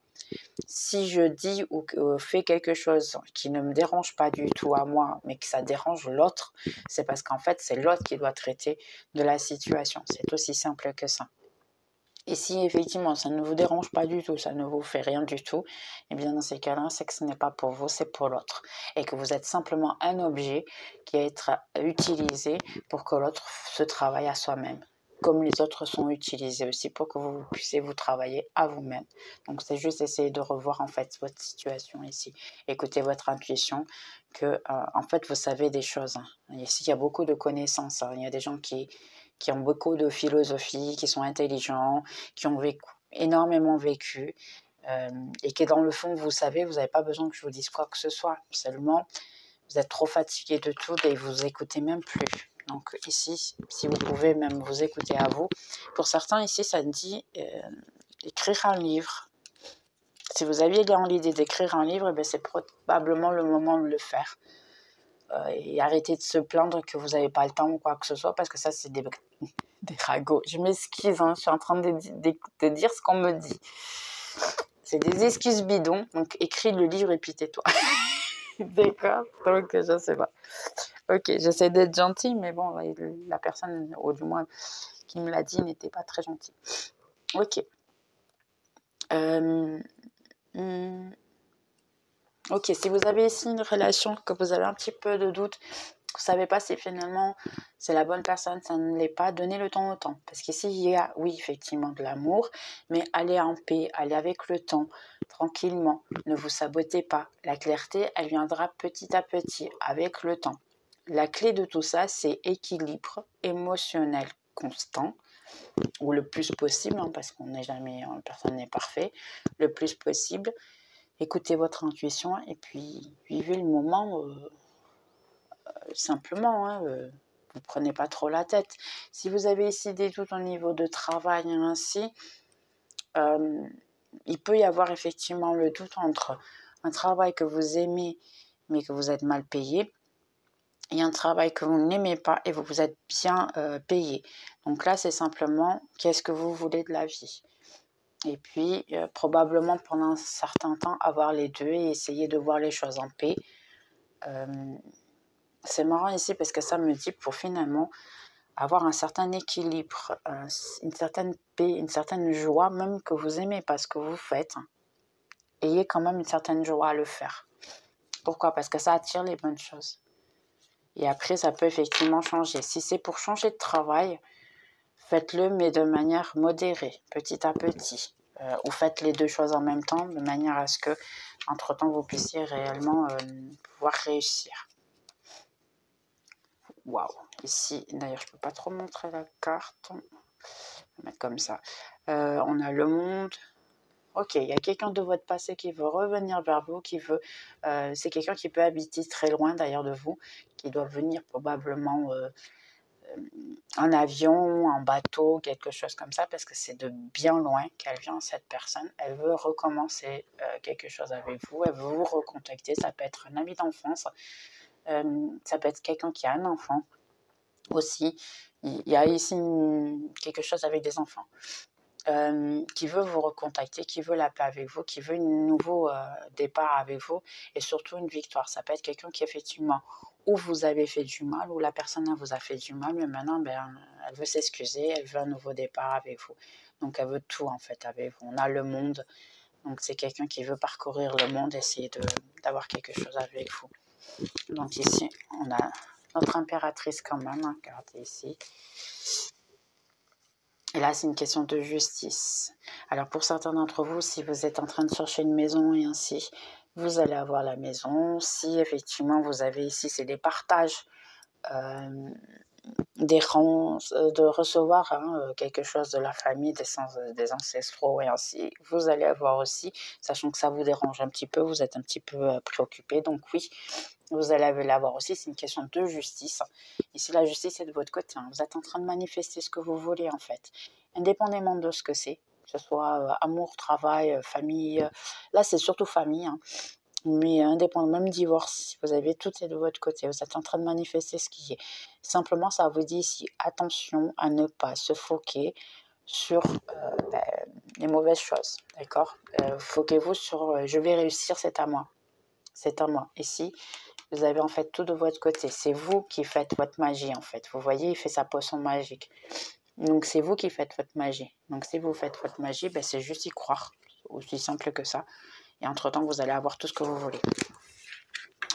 [SPEAKER 1] Si je dis ou fais quelque chose qui ne me dérange pas du tout à moi, mais que ça dérange l'autre, c'est parce qu'en fait c'est l'autre qui doit traiter de la situation. C'est aussi simple que ça. Et si effectivement ça ne vous dérange pas du tout, ça ne vous fait rien du tout, et bien dans ces cas-là, c'est que ce n'est pas pour vous, c'est pour l'autre. Et que vous êtes simplement un objet qui va être utilisé pour que l'autre se travaille à soi-même. Comme les autres sont utilisés aussi pour que vous puissiez vous travailler à vous-même. Donc c'est juste essayer de revoir en fait votre situation ici. Écoutez votre intuition, que en fait vous savez des choses. Ici il y a beaucoup de connaissances. Il y a des gens qui ont beaucoup de philosophie, qui sont intelligents, qui ont énormément vécu, et qui dans le fond, vous savez, vous n'avez pas besoin que je vous dise quoi que ce soit. Seulement, vous êtes trop fatigué de tout et vous écoutez même plus. Donc ici, si vous pouvez même vous écouter à vous. Pour certains, ici, ça dit écrire un livre. Si vous aviez dans l'idée d'écrire un livre, c'est probablement le moment de le faire. et arrêtez de se plaindre que vous n'avez pas le temps ou quoi que ce soit, parce que ça, c'est des ragots. Je m'excuse, hein, je suis en train de dire ce qu'on me dit. C'est des excuses bidons, donc écris le livre et puis tais-toi. D'accord? Donc, je sais pas. Ok, j'essaie d'être gentille, mais bon, la personne, ou du moins qui me l'a dit, n'était pas très gentille. Ok. Ok, si vous avez ici une relation, que vous avez un petit peu de doute, vous ne savez pas si finalement c'est la bonne personne, ça ne l'est pas, donnez le temps au temps. Parce qu'ici, il y a, oui, effectivement, de l'amour, mais allez en paix, allez avec le temps, tranquillement, ne vous sabotez pas. La clarté, elle viendra petit à petit, avec le temps. La clé de tout ça, c'est équilibre émotionnel constant, ou le plus possible, hein, parce qu'on n'est jamais, personne n'est parfait, le plus possible. Écoutez votre intuition et puis vivez le moment simplement. Hein, vous ne prenez pas trop la tête. Si vous avez ici des doutes au niveau de travail et ainsi, il peut y avoir effectivement le doute entre un travail que vous aimez mais que vous êtes mal payé et un travail que vous n'aimez pas et vous êtes bien payé. Donc là, c'est simplement qu'est-ce que vous voulez de la vie. Et puis, probablement pendant un certain temps, avoir les deux et essayer de voir les choses en paix. C'est marrant ici parce que ça me dit pour finalement avoir un certain équilibre, une certaine paix, une certaine joie, même que vous aimez pas ce que vous faites. Ayez quand même une certaine joie à le faire. Pourquoi? Parce que ça attire les bonnes choses. Et après, ça peut effectivement changer. Si c'est pour changer de travail, faites-le, mais de manière modérée, petit à petit. Ou faites les deux choses en même temps, de manière à ce que, entre-temps, vous puissiez réellement pouvoir réussir. Waouh! Ici, d'ailleurs, je ne peux pas trop montrer la carte. On va mettre comme ça. On a le monde. Ok, il y a quelqu'un de votre passé qui veut revenir vers vous, qui veut... c'est quelqu'un qui peut habiter très loin, d'ailleurs, de vous, qui doit venir probablement... en avion, en bateau, quelque chose comme ça, parce que c'est de bien loin qu'elle vient, cette personne. Elle veut recommencer quelque chose avec vous, elle veut vous recontacter. Ça peut être un ami d'enfance, ça peut être quelqu'un qui a un enfant aussi. Il y a ici quelque chose avec des enfants. Qui veut vous recontacter, qui veut la paix avec vous, qui veut un nouveau départ avec vous et surtout une victoire. Ça peut être quelqu'un qui effectivement ou vous avez fait du mal ou la personne vous a fait du mal, mais maintenant elle veut s'excuser, elle veut un nouveau départ avec vous. Donc elle veut tout en fait avec vous. On a le monde, donc c'est quelqu'un qui veut parcourir le monde, essayer d'avoir quelque chose avec vous. Donc ici, on a notre impératrice quand même, hein, regardez ici. Et là, c'est une question de justice. Alors, pour certains d'entre vous, si vous êtes en train de chercher une maison et ainsi, vous allez avoir la maison. Si, effectivement, vous avez ici, c'est des partages, des rangs, de recevoir quelque chose de la famille, des ancestraux et ainsi, vous allez avoir aussi, sachant que ça vous dérange un petit peu, vous êtes un petit peu préoccupé. Donc, oui, vous allez l'avoir aussi, c'est une question de justice. Ici, la justice est de votre côté. Hein. Vous êtes en train de manifester ce que vous voulez, en fait. Indépendamment de ce que c'est, que ce soit amour, travail, famille. Là, c'est surtout famille. Hein. Mais indépendamment, même divorce, si vous avez tout est de votre côté. Vous êtes en train de manifester ce qui est. Simplement, ça vous dit ici, attention à ne pas se foquer sur les mauvaises choses. D'accord? Foquez-vous sur je vais réussir, c'est à moi. C'est à moi. Ici, vous avez en fait tout de votre côté. C'est vous qui faites votre magie en fait. Vous voyez, il fait sa potion magique. Donc c'est vous qui faites votre magie. Donc si vous faites votre magie, ben, c'est juste y croire. Aussi simple que ça. Et entre-temps, vous allez avoir tout ce que vous voulez.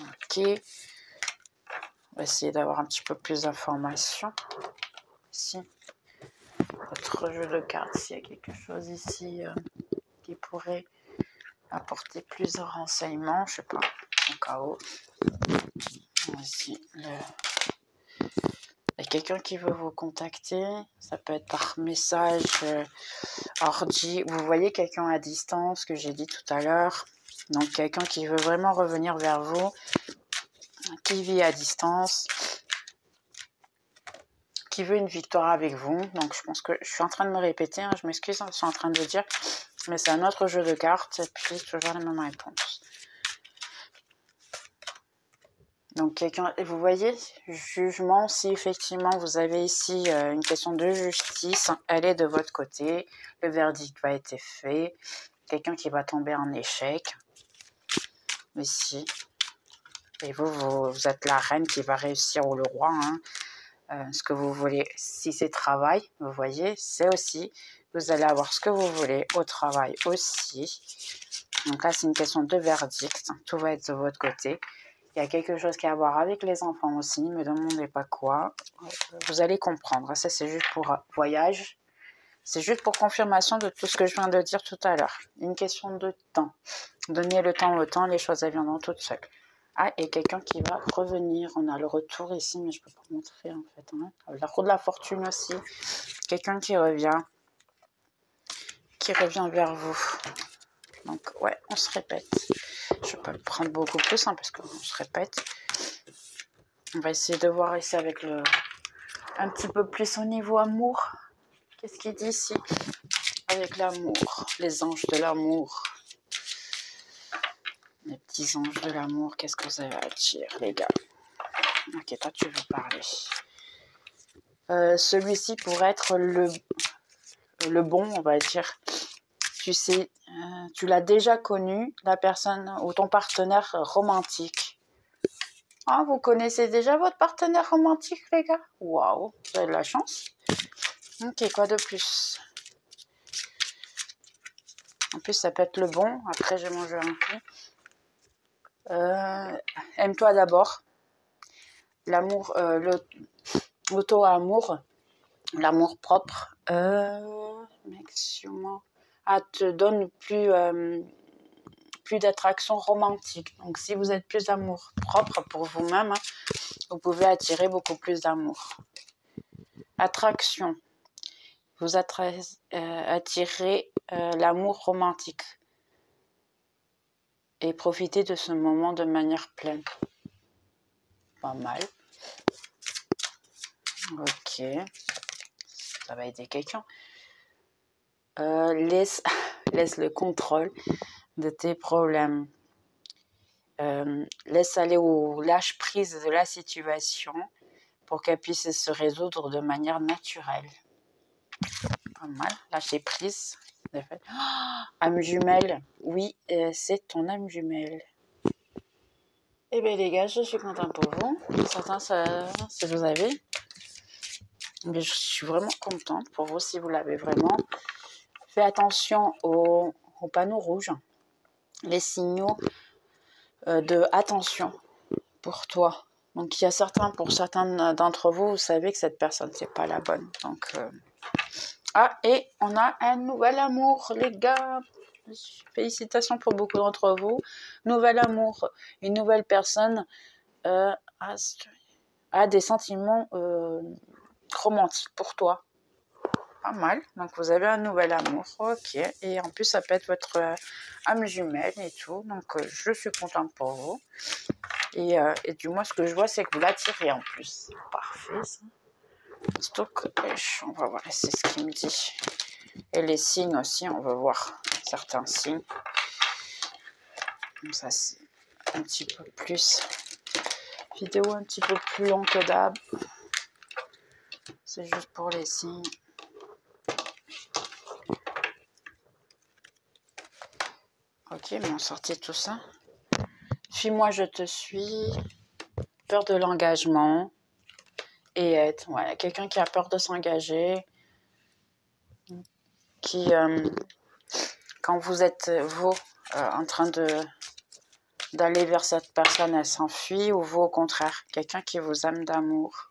[SPEAKER 1] Ok. On va essayer d'avoir un petit peu plus d'informations. Ici. Votre jeu de cartes, s'il y a quelque chose ici qui pourrait apporter plus de renseignements. Je ne sais pas. Au cas où. Ici, il y a quelqu'un qui veut vous contacter, ça peut être par message, ordi. Vous voyez quelqu'un à distance que j'ai dit tout à l'heure. Donc quelqu'un qui veut vraiment revenir vers vous, qui vit à distance, qui veut une victoire avec vous. Donc je pense que je suis en train de me répéter, hein, je m'excuse, je suis en train de dire, mais c'est un autre jeu de cartes et puis toujours la même réponse. Donc, vous voyez, jugement, si effectivement vous avez ici une question de justice, elle est de votre côté, le verdict va être fait, quelqu'un qui va tomber en échec, ici, et vous êtes la reine qui va réussir, ou le roi, hein, ce que vous voulez. Si c'est travail, vous voyez, c'est aussi, vous allez avoir ce que vous voulez au travail aussi. Donc là, c'est une question de verdict, tout va être de votre côté. Il y a quelque chose qui a à voir avec les enfants aussi, ne me demandez pas quoi. Vous allez comprendre, ça c'est juste pour voyage. C'est juste pour confirmation de tout ce que je viens de dire tout à l'heure. Une question de temps. Donnez le temps au temps, les choses elles viendront toutes seules. Ah, et quelqu'un qui va revenir. On a le retour ici, mais je ne peux pas montrer en fait. Hein. La roue de la fortune aussi. Quelqu'un qui revient vers vous. Donc ouais, on se répète. Je peux prendre beaucoup plus hein, parce qu'on se répète. On va essayer de voir ici avec un petit peu plus au niveau amour. Qu'est-ce qu'il dit ici? Avec l'amour, les anges de l'amour. Les petits anges de l'amour, qu'est-ce que vous avez à dire, les gars? Ok, toi tu veux parler. Celui-ci pourrait être le bon, on va dire. Tu sais, tu l'as déjà connu, la personne ou ton partenaire romantique. Ah, vous connaissez déjà votre partenaire romantique, les gars? Waouh, vous avez de la chance. Ok, quoi de plus? En plus, ça peut être le bon. Après, j'ai mangé un coup. Aime-toi d'abord. L'amour, l'auto-amour, l'amour propre. Te donne plus d'attraction romantique. Donc, si vous êtes plus amour propre pour vous-même, hein, vous pouvez attirer beaucoup plus d'amour. Attraction. Vous attirez l'amour romantique. Et profitez de ce moment de manière pleine. Pas mal. Ok. Ça va aider quelqu'un. Laisse le contrôle de tes problèmes. Laisse aller au lâche prise de la situation pour qu'elle puisse se résoudre de manière naturelle. Pas mal. Lâcher prise. Âme jumelle. Oui, c'est ton âme jumelle. Eh bien les gars, je suis contente pour vous. Certains, si vous avez. Mais je suis vraiment contente pour vous si vous l'avez vraiment. Fais attention aux panneaux rouges. Les signaux de attention pour toi. Donc il y a pour certains d'entre vous, vous savez que cette personne, c'est pas la bonne. Donc ah, et on a un nouvel amour, les gars. Félicitations pour beaucoup d'entre vous. Nouvel amour, une nouvelle personne a des sentiments romantiques pour toi. Pas mal. Donc, vous avez un nouvel amour. Ok. Et en plus, ça peut être votre âme jumelle et tout. Donc, je suis contente pour vous. Et du moins, ce que je vois, c'est que vous l'attirez en plus. Parfait, ça. Stock, on va voir c'est ce qu'il me dit. Et les signes aussi, on va voir certains signes. Comme ça, c'est un petit peu plus... Vidéo un petit peu plus long que d'hab. C'est juste pour les signes. Ok, mais on sortit tout ça. Suis-moi, je te suis. Peur de l'engagement. Et être, ouais, quelqu'un qui a peur de s'engager. Qui, quand vous êtes, vous, en train d'aller vers cette personne, elle s'enfuit. Ou vous, au contraire, quelqu'un qui vous aime d'amour.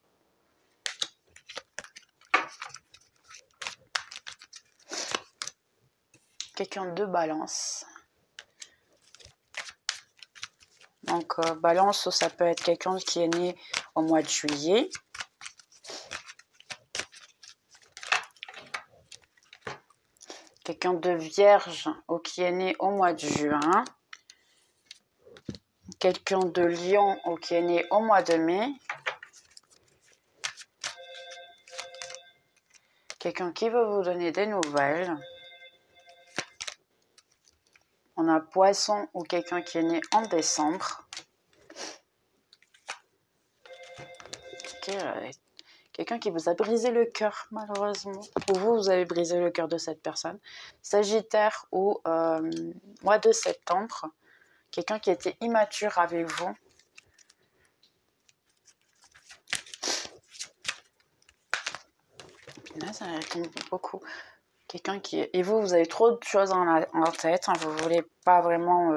[SPEAKER 1] Quelqu'un de balance. Donc, balance, ça peut être quelqu'un qui est né au mois de juillet. Quelqu'un de vierge ou qui est né au mois de juin. Quelqu'un de lion ou qui est né au mois de mai. Quelqu'un qui veut vous donner des nouvelles. On a poisson ou quelqu'un qui est né en décembre. Ok, quelqu'un qui vous a brisé le cœur, malheureusement. Ou vous avez brisé le cœur de cette personne. Sagittaire ou mois de septembre. Quelqu'un qui était immature avec vous. Là, ça tombe beaucoup. Quelqu'un qui... Et vous, vous avez trop de choses en tête. Hein, vous ne voulez pas vraiment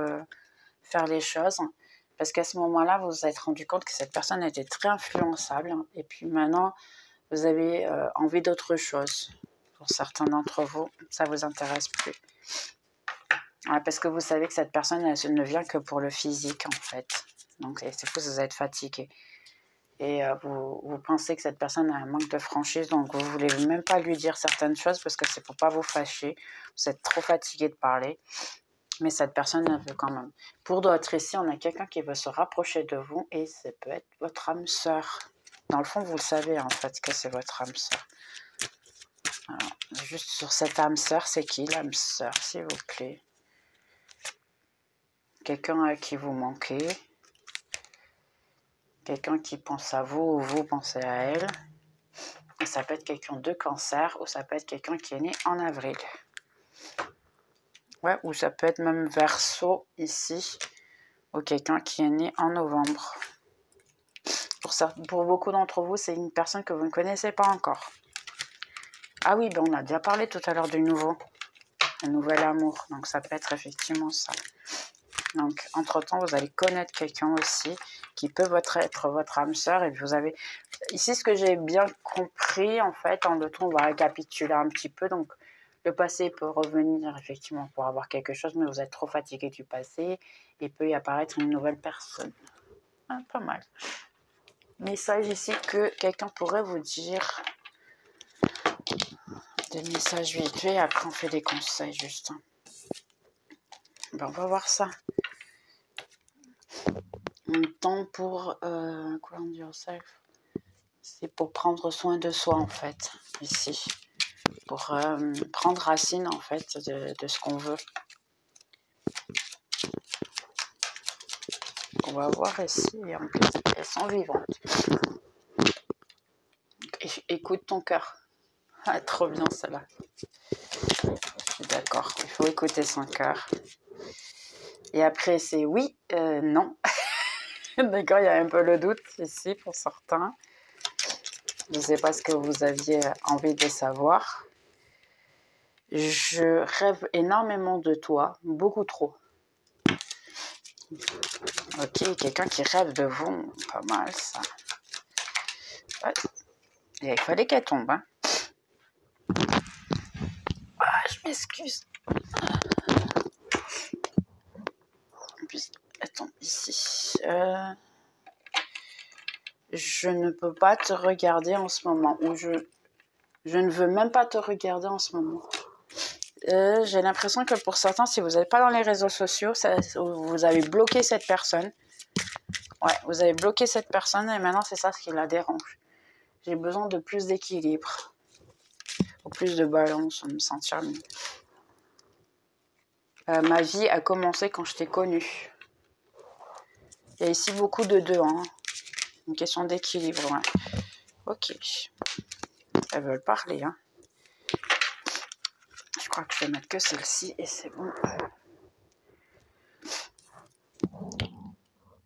[SPEAKER 1] faire les choses. Parce qu'à ce moment-là, vous vous êtes rendu compte que cette personne était très influençable. Et puis maintenant, vous avez envie d'autre chose. Pour certains d'entre vous, ça ne vous intéresse plus. Ouais, parce que vous savez que cette personne, elle ne vient que pour le physique, en fait. Donc, c'est fou, vous êtes fatigué. Et vous pensez que cette personne a un manque de franchise, donc vous ne voulez même pas lui dire certaines choses parce que c'est pour ne pas vous fâcher. Vous êtes trop fatigué de parler. Mais cette personne, elle veut quand même. Pour d'autres, ici, on a quelqu'un qui veut se rapprocher de vous et ça peut être votre âme sœur. Dans le fond, vous le savez, en fait, que c'est votre âme sœur. Alors, juste sur cette âme sœur, c'est qui l'âme sœur, s'il vous plaît? Quelqu'un à qui vous manquez. Quelqu'un qui pense à vous ou vous pensez à elle. Et ça peut être quelqu'un de Cancer ou ça peut être quelqu'un qui est né en avril. Ouais, ou ça peut être même Verseau ici. Ou quelqu'un qui est né en novembre. Pour beaucoup d'entre vous, c'est une personne que vous ne connaissez pas encore. Ah oui, ben on a déjà parlé tout à l'heure du nouveau. Un nouvel amour. Donc ça peut être effectivement ça. Donc entre-temps, vous allez connaître quelqu'un aussi qui peut être votre âme sœur. Et vous avez... Ici, ce que j'ai bien compris, en fait, en le temps, on va récapituler un petit peu. Donc le passé peut revenir effectivement pour avoir quelque chose, mais vous êtes trop fatigué du passé. Et peut y apparaître une nouvelle personne. Ah, pas mal. Message ici que quelqu'un pourrait vous dire... Des messages vite fait, après on fait des conseils juste. Ben, on va voir ça. Un temps pour quoi on dit yourself, c'est pour prendre soin de soi en fait, ici. Pour prendre racine en fait de ce qu'on veut. On va voir ici, et en plus elles sont vivantes. Écoute ton cœur. Ah, trop bien celle-là. Je suis d'accord, il faut écouter son cœur. Et après c'est oui, non. D'accord, il y a un peu le doute ici pour certains. Je ne sais pas ce que vous aviez envie de savoir. Je rêve énormément de toi, beaucoup trop. Ok, quelqu'un qui rêve de vous, pas mal ça. Ouais. Et il fallait qu'elle tombe. Hein. Ah, je m'excuse. Puis, elle tombe ici. Je ne peux pas te regarder en ce moment. Ou je ne veux même pas te regarder en ce moment. J'ai l'impression que pour certains, si vous n'êtes pas dans les réseaux sociaux, vous avez bloqué cette personne. Ouais, vous avez bloqué cette personne et maintenant c'est ça ce qui la dérange. J'ai besoin de plus d'équilibre. Ou plus de balance, me sentir mieux. Ma vie a commencé quand je t'ai connue. Il y a ici beaucoup de deux. Hein. Une question d'équilibre. Ouais. Ok. Elles veulent parler. Hein. Je crois que je vais mettre que celle-ci et c'est bon.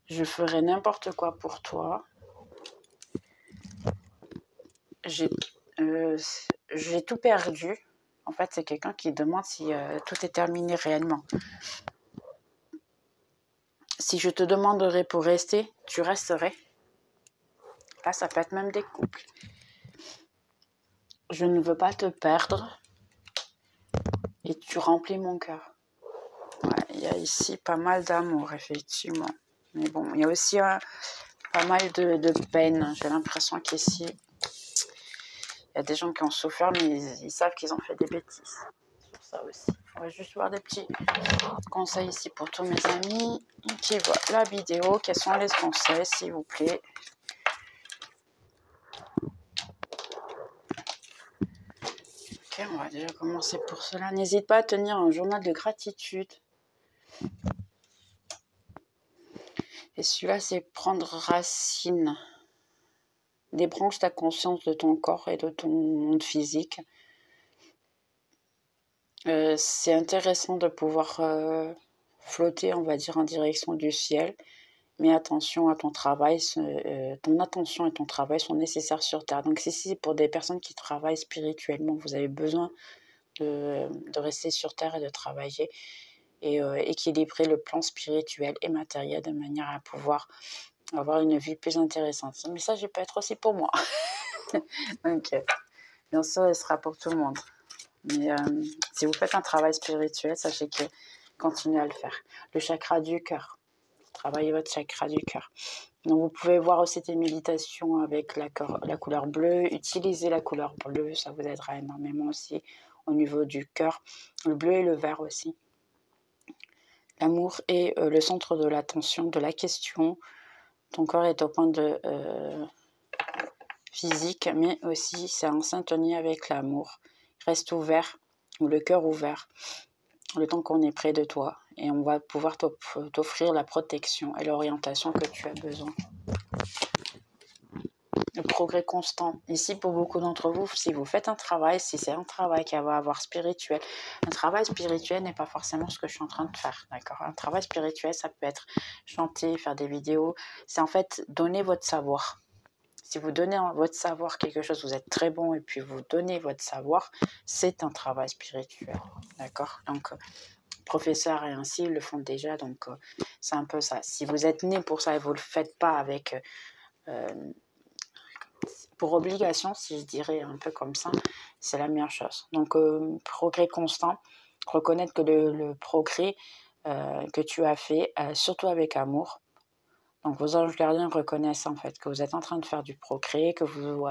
[SPEAKER 1] Je ferai n'importe quoi pour toi. J'ai tout perdu. En fait, c'est quelqu'un qui demande si tout est terminé réellement. Si je te demanderais pour rester, tu resterais. Là, ça peut être même des couples. Je ne veux pas te perdre. Et tu remplis mon cœur. Ouais, il y a ici pas mal d'amour, effectivement. Mais bon, il y a aussi pas mal de peine. J'ai l'impression qu'ici, il y a des gens qui ont souffert, mais ils savent qu'ils ont fait des bêtises. C'est pour ça aussi. On va juste voir des petits conseils ici pour tous mes amis qui voient la vidéo. Quels sont les conseils, s'il vous plaît? Ok, on va déjà commencer pour cela. N'hésite pas à tenir un journal de gratitude. Et celui-là, c'est prendre racine. Débranche ta conscience de ton corps et de ton monde physique. C'est intéressant de pouvoir flotter, on va dire, en direction du ciel. Mais attention à ton travail, ton attention et ton travail sont nécessaires sur Terre. Donc si c'est pour des personnes qui travaillent spirituellement, vous avez besoin de rester sur Terre et de travailler et équilibrer le plan spirituel et matériel de manière à pouvoir avoir une vie plus intéressante. Ce message peut être aussi pour moi. Donc, bien sûr, il sera pour tout le monde. Mais si vous faites un travail spirituel, sachez que continuez à le faire. Le chakra du cœur. Travaillez votre chakra du cœur. Donc vous pouvez voir aussi des méditations avec la couleur bleue. Utilisez la couleur bleue, ça vous aidera énormément aussi au niveau du cœur. Le bleu et le vert aussi. L'amour est le centre de l'attention, de la question. Ton corps est au point de physique, mais aussi c'est en syntonie avec l'amour. Reste ouvert, ou le cœur ouvert, le temps qu'on est près de toi. Et on va pouvoir t'offrir la protection et l'orientation que tu as besoin. Le progrès constant. Ici, pour beaucoup d'entre vous, si vous faites un travail, si c'est un travail qui va avoir spirituel, un travail spirituel n'est pas forcément ce que je suis en train de faire, d'accord? Un travail spirituel, ça peut être chanter, faire des vidéos. C'est en fait donner votre savoir. Si vous donnez votre savoir quelque chose, vous êtes très bon et puis vous donnez votre savoir, c'est un travail spirituel, d'accord? Donc, professeurs et ainsi, ils le font déjà, donc c'est un peu ça. Si vous êtes né pour ça et vous ne le faites pas avec... pour obligation, si je dirais un peu comme ça, c'est la meilleure chose. Donc, progrès constant, reconnaître que le progrès que tu as fait, surtout avec amour. Donc, vos anges gardiens reconnaissent en fait que vous êtes en train de faire du progrès, que vous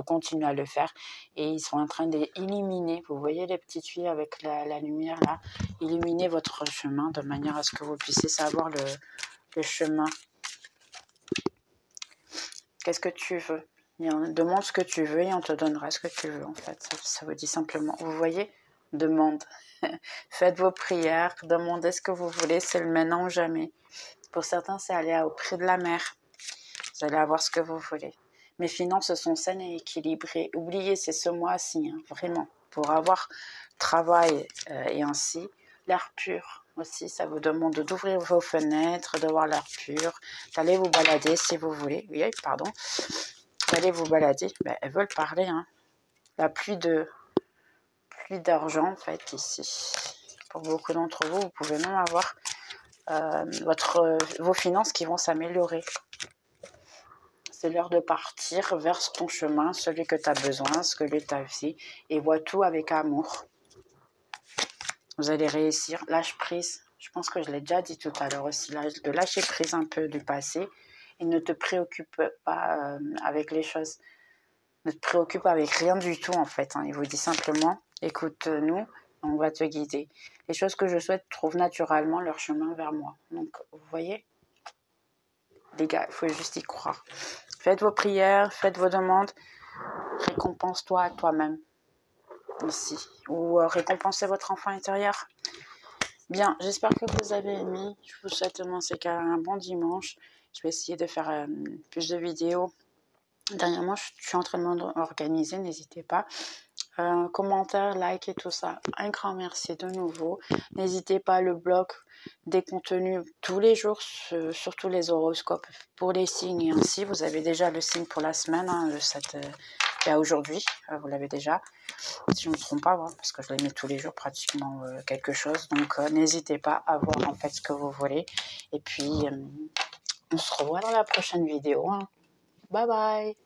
[SPEAKER 1] continuez à le faire et ils sont en train d'illuminer, vous voyez les petites filles avec la lumière là, illuminer votre chemin de manière à ce que vous puissiez savoir le chemin. Qu'est-ce que tu veux? Demande ce que tu veux et on te donnera ce que tu veux en fait. Ça vous dit simplement. Vous voyez? Demande. Faites vos prières, demandez ce que vous voulez, c'est le maintenant ou jamais. Pour certains, c'est aller au prix de la mer. Vous allez avoir ce que vous voulez. Mes finances sont saines et équilibrées. Oubliez, c'est ce mois-ci, hein, vraiment. Pour avoir travail et ainsi, l'air pur aussi, ça vous demande d'ouvrir vos fenêtres, de voir l'air pur, d'aller vous balader si vous voulez. Oui, pardon. D'aller vous balader. Ben, elles veulent parler. Hein. La pluie d'argent, en fait, ici. Pour beaucoup d'entre vous, vous pouvez même avoir vos finances qui vont s'améliorer. C'est l'heure de partir vers ton chemin, celui que tu as besoin, ce que tu as fait, et vois tout avec amour. Vous allez réussir. Lâche prise. Je pense que je l'ai déjà dit tout à l'heure aussi, de lâcher prise un peu du passé et ne te préoccupe pas avec les choses. Ne te préoccupe avec rien du tout en fait. Hein. Il vous dit simplement, écoute-nous, on va te guider. Les choses que je souhaite trouvent naturellement leur chemin vers moi. Donc, vous voyez, les gars, il faut juste y croire. Faites vos prières, faites vos demandes. Récompense-toi à toi-même. Ici. Ou récompensez votre enfant intérieur. Bien, j'espère que vous avez aimé. Je vous souhaite dans ces cas un bon dimanche. Je vais essayer de faire plus de vidéos. Dernièrement, je suis en train de m'organiser, n'hésitez pas. Commentaires, like et tout ça. Un grand merci de nouveau. N'hésitez pas, le blog des contenus tous les jours, surtout les horoscopes pour les signes et ainsi. Vous avez déjà le signe pour la semaine, hein, aujourd'hui, vous l'avez déjà. Si je ne me trompe pas, hein, parce que je les mets tous les jours pratiquement quelque chose. Donc n'hésitez pas à voir en fait ce que vous voulez. Et puis on se revoit dans la prochaine vidéo. Hein. Bye bye.